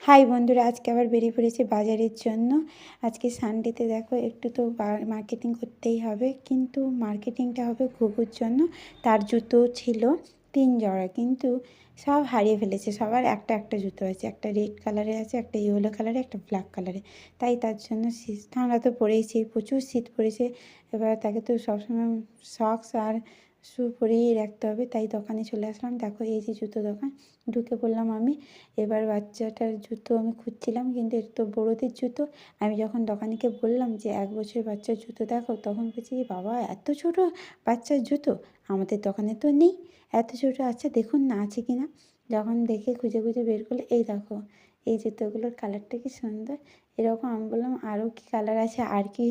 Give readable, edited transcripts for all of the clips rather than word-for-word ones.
High বন্ধুরা, আজকে আবার বেরিয়ে পড়েছি বাজারের জন্য। আজকে সানডেতে দেখো একটু তো মার্কেটিং করতেই হবে, কিন্তু মার্কেটিংটা হবে ঘুঘুর জন্য। তার জুতো ছিল 3 জোড়া, কিন্তু সব হারিয়ে ফেলেছে। সবার একটা একটা জুতো আছে, একটা রেড কালারের আছে, একটা ইয়েলো কালারে, একটা ব্ল্যাক কালারে। তাই তার জন্য আমরা তো পরেইছি, প্রচুর শীত পড়েছে। এবার তাকে তো সবসময় সক্স আর শু পরেই রাখতে হবে। তাই দোকানে চলে আসলাম। দেখো এই যে জুতো দোকান, ঢুকে পড়লাম আমি। এবার বাচ্চাটার জুতো আমি খুঁজছিলাম, কিন্তু এটা তো বড়োদের জুতো। আমি যখন দোকানিকে বললাম যে 1 বছরের বাচ্চার জুতো দেখো, তখন বলছি বাবা এত ছোটো বাচ্চার জুতো আমাদের দোকানে তো নেই, এত ছোটো। আচ্ছা দেখুন না আছে কি না। যখন দেখে খুঁজে খুঁজে বের করলে, এই দেখো এই জুতোগুলোর কালারটা কি সুন্দর। এরকম আমি বললাম আরও কি কালার আছে, আর কি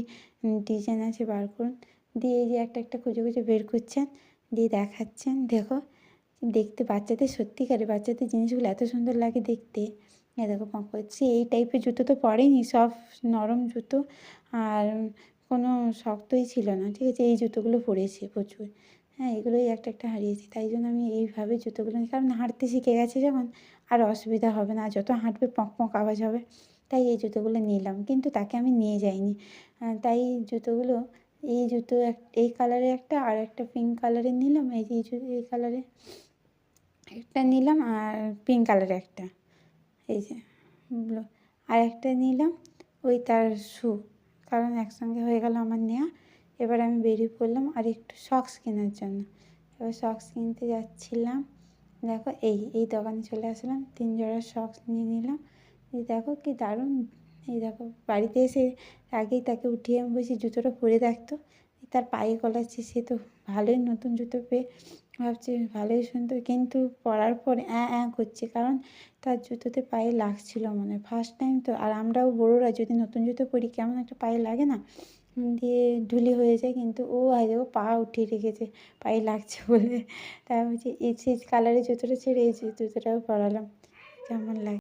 ডিজাইন আছে বার করুন। দিয়ে এই যে একটা একটা খুঁজে খুঁজে বের করছেন, দিয়ে দেখাচ্ছেন। দেখো দেখতে বাচ্চাদের, সত্যিকারে বাচ্চাদের জিনিসগুলো এত সুন্দর লাগে দেখতে। এ দেখো করছি, এই টাইপের জুতো তো পরেনি, সব নরম জুতো আর কোনো শক্তই ছিল না। ঠিক আছে, এই জুতোগুলো পরেছি প্রচুর। হ্যাঁ, এগুলোই একটা একটা হারিয়েছি। তাই জন্য আমি এইভাবে জুতোগুলো নিই, কারণ হাঁটতে শিখে গেছে যখন আর অসুবিধা হবে না। যত হাঁটবে পক পক আওয়াজ হবে। তাই এই জুতোগুলো নিলাম, কিন্তু তাকে আমি নিয়ে যাইনি। তাই জুতোগুলো, এই জুতো এই কালারে একটা, আর একটা পিঙ্ক কালারের নিলাম। এই যে এই কালারে একটা নিলাম, আর পিঙ্ক কালারের একটা, এই যে ব্লু, আর একটা নিলাম ওই তার শু। কারণ একসঙ্গে হয়ে গেল আমার নেওয়া। এবার আমি বেরিয়ে পড়লাম আর একটু সক্স কেনার জন্য। এবার সক্স কিনতে যাচ্ছিলাম। দেখো এই দোকানে চলে আসলাম, 3 জোড়া সক্স নিয়ে নিলাম। এই দেখো কি দারুণ। এই দেখো বাড়িতে এসে আগেই তাকে উঠিয়ে আমি বলছি জুতোটা পরে দেখতো। তার পায়ে গলাচ্ছি, সে তো ভালোই নতুন জুতো পেয়ে ভাবছে ভালোই সুন্দর, কিন্তু পরার পর করছে, কারণ তার জুতোতে পায়ে লাগছিল মনে হয়, ফার্স্ট টাইম তো। আর আমরাও বড়োরা যদি নতুন জুতো পরি কেমন একটা পায়ে লাগে না, দিয়ে ঢুলি হয়ে যায়। কিন্তু ও দেখো পা উঠিয়ে রেখেছে পায়ে লাগছে বলে। তাই বলছি এই কালারের জুতোটা ছেড়ে এই জুতোটাও পরালাম, কেমন লাগে।